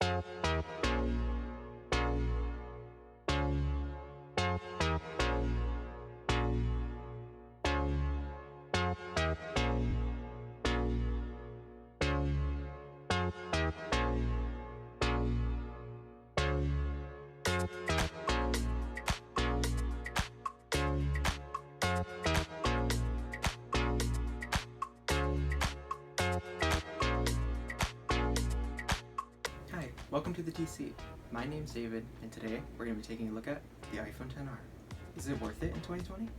Hi, welcome to the TC. My name's David, and today we're going to be taking a look at the iPhone XR. Is it worth it in 2020?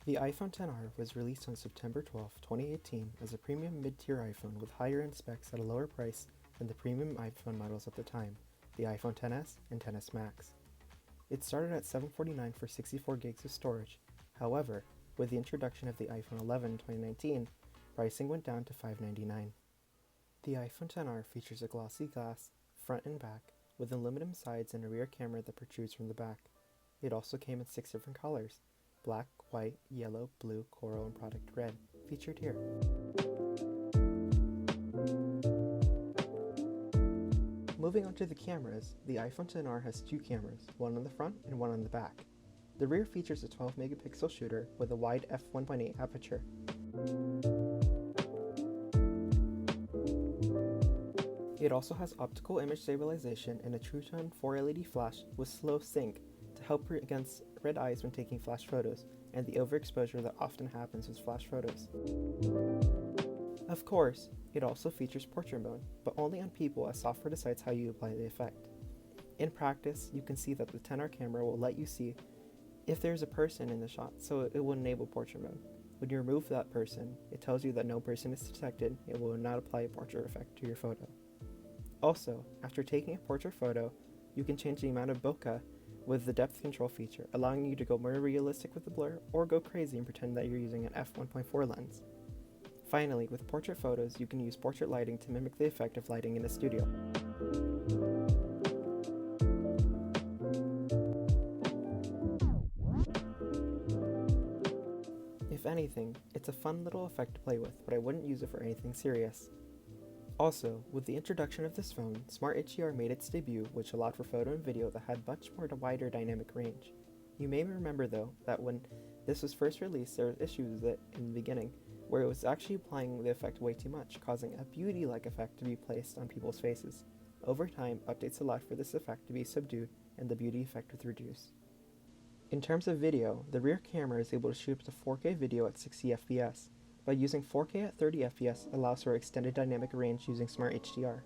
The iPhone XR was released on September 12, 2018 as a premium mid-tier iPhone with higher-end specs at a lower price than the premium iPhone models at the time, the iPhone XS and XS Max. It started at $749 for 64 gigs of storage. However, with the introduction of the iPhone 11 in 2019, pricing went down to $599. The iPhone XR features a glossy glass front and back with aluminum sides and a rear camera that protrudes from the back. It also came in 6 different colors: black, white, yellow, blue, coral, and product red, featured here. Moving on to the cameras, the iPhone XR has 2 cameras, one on the front and one on the back. The rear features a 12 megapixel shooter with a wide f1.8 aperture. It also has optical image stabilization and a True Tone 4 LED flash with slow sync to help against red eyes when taking flash photos and the overexposure that often happens with flash photos. Of course, it also features portrait mode, but only on people as software decides how you apply the effect. In practice, you can see that the XR camera will let you see if there's a person in the shot, so it will enable portrait mode. When you remove that person, it tells you that no person is detected. It will not apply a portrait effect to your photo. Also, after taking a portrait photo, you can change the amount of bokeh with the depth control feature, allowing you to go more realistic with the blur or go crazy and pretend that you're using an f1.4 lens. Finally, with portrait photos, you can use portrait lighting to mimic the effect of lighting in a studio. If anything, it's a fun little effect to play with, but I wouldn't use it for anything serious. Also, with the introduction of this phone, Smart HDR made its debut, which allowed for photo and video that had much more wider dynamic range. You may remember though, that when this was first released, there were issues with it in the beginning, where it was actually applying the effect way too much, causing a beauty-like effect to be placed on people's faces. Over time, updates allowed for this effect to be subdued, and the beauty effect was reduced. In terms of video, the rear camera is able to shoot up to 4K video at 60 FPS. By using 4K at 30 FPS allows for extended dynamic range using Smart HDR.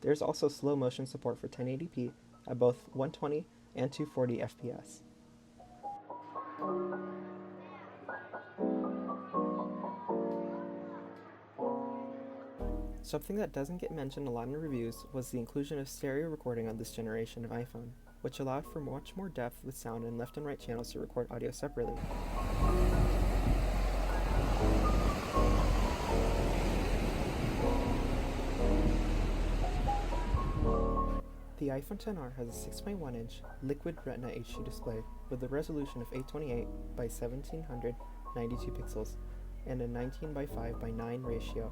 There is also slow motion support for 1080p at both 120 and 240 FPS. Something that doesn't get mentioned a lot in reviews was the inclusion of stereo recording on this generation of iPhone, which allowed for much more depth with sound and left and right channels to record audio separately. The iPhone XR has a 6.1-inch Liquid Retina HD display with a resolution of 828 by 1792 pixels and a 19 by 5 by 9 ratio.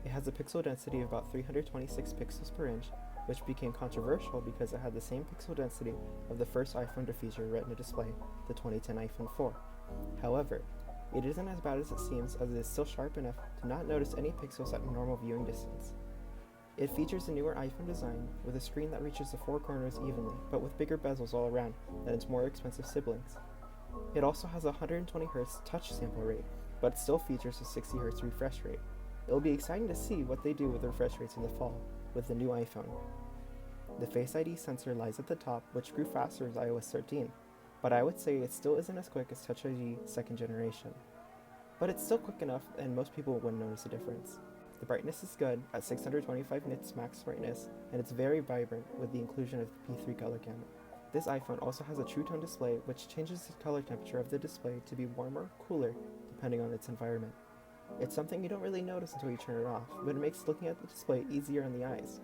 It has a pixel density of about 326 pixels per inch, which became controversial because it had the same pixel density of the first iPhone to feature a Retina display, the 2010 iPhone 4. However, it isn't as bad as it seems, as it is still sharp enough to not notice any pixels at normal viewing distance. It features a newer iPhone design with a screen that reaches the 4 corners evenly, but with bigger bezels all around than its more expensive siblings. It also has a 120Hz touch sample rate, but it still features a 60Hz refresh rate. It will be exciting to see what they do with the refresh rates in the fall with the new iPhone. The Face ID sensor lies at the top, which grew faster as iOS 13, but I would say it still isn't as quick as Touch ID 2nd generation. But it's still quick enough and most people wouldn't notice a difference. The brightness is good at 625 nits max brightness, and it's very vibrant with the inclusion of the P3 color gamut. This iPhone also has a True Tone display, which changes the color temperature of the display to be warmer or cooler depending on its environment. It's something you don't really notice until you turn it off, but it makes looking at the display easier on the eyes.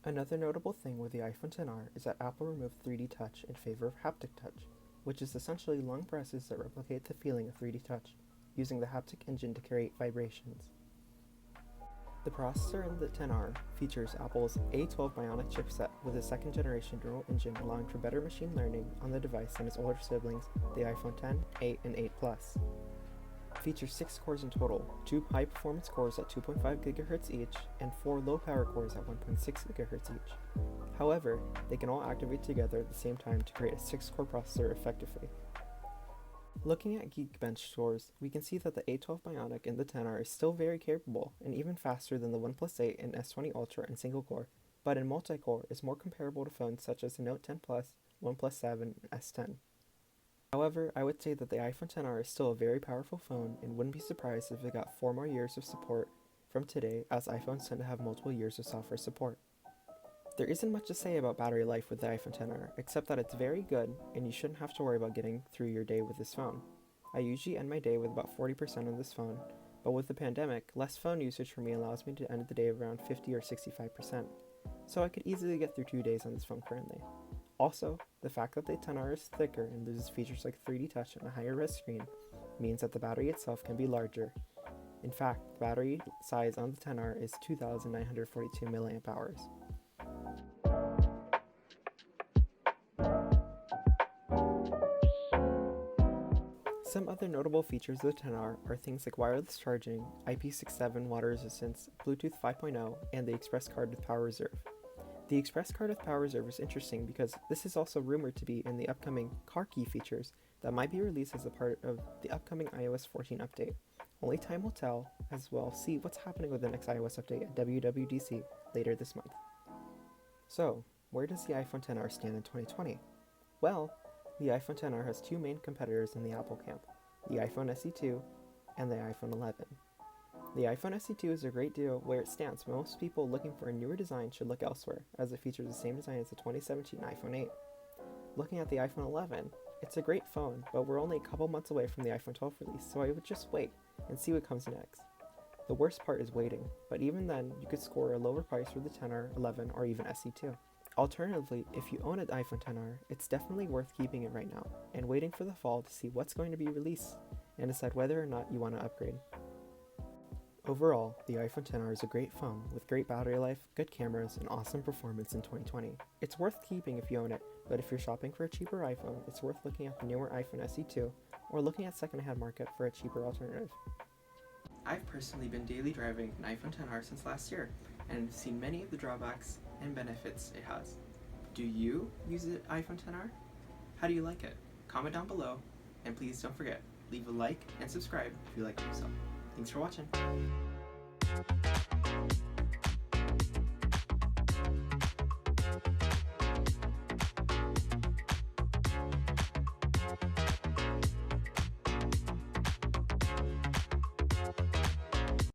Another notable thing with the iPhone XR is that Apple removed 3D Touch in favor of haptic touch, which is essentially long presses that replicate the feeling of 3D touch, using the haptic engine to create vibrations. The processor in the XR features Apple's A12 Bionic chipset with a second generation neural engine allowing for better machine learning on the device than its older siblings, the iPhone X, 8, and 8 Plus. It features 6 cores in total, 2 high-performance cores at 2.5 GHz each, and 4 low-power cores at 1.6 GHz each. However, they can all activate together at the same time to create a 6-core processor effectively. Looking at Geekbench scores, we can see that the A12 Bionic in the XR is still very capable and even faster than the OnePlus 8 and S20 Ultra in single-core, but in multi-core is more comparable to phones such as the Note 10 Plus, OnePlus 7, and S10. However, I would say that the iPhone XR is still a very powerful phone and wouldn't be surprised if it got 4 more years of support from today, as iPhones tend to have multiple years of software support. There isn't much to say about battery life with the iPhone XR, except that it's very good and you shouldn't have to worry about getting through your day with this phone. I usually end my day with about 40% on this phone, but with the pandemic, less phone usage for me allows me to end the day around 50 or 65%, so I could easily get through 2 days on this phone currently. Also, the fact that the XR is thicker and loses features like 3D touch and a higher res screen means that the battery itself can be larger. In fact, the battery size on the XR is 2,942 mAh. Some other notable features of the XR are things like wireless charging, IP67 water resistance, Bluetooth 5.0, and the Express Card with Power Reserve. The Express Card with Power Reserve is interesting because this is also rumored to be in the upcoming car key features that might be released as a part of the upcoming iOS 14 update. Only time will tell, as we'll see what's happening with the next iOS update at WWDC later this month. So, where does the iPhone XR stand in 2020? Well, the iPhone XR has 2 main competitors in the Apple camp, the iPhone SE2 and the iPhone 11. The iPhone SE2 is a great deal where it stands. Most people looking for a newer design should look elsewhere, as it features the same design as the 2017 iPhone 8. Looking at the iPhone 11, it's a great phone, but we're only a couple months away from the iPhone 12 release, so I would just wait and see what comes next. The worst part is waiting, but even then, you could score a lower price for the XR, 11, or even SE2. Alternatively, if you own an iPhone XR, it's definitely worth keeping it right now and waiting for the fall to see what's going to be released and decide whether or not you want to upgrade. Overall, the iPhone XR is a great phone with great battery life, good cameras, and awesome performance in 2020. It's worth keeping if you own it, but if you're shopping for a cheaper iPhone, it's worth looking at the newer iPhone SE2 or looking at second-hand market for a cheaper alternative. I've personally been daily driving an iPhone XR since last year and have seen many of the drawbacks and benefits it has. Do you use an iPhone XR? How do you like it? Comment down below, and please don't forget, leave a like and subscribe if you like what you saw. Thanks for watching.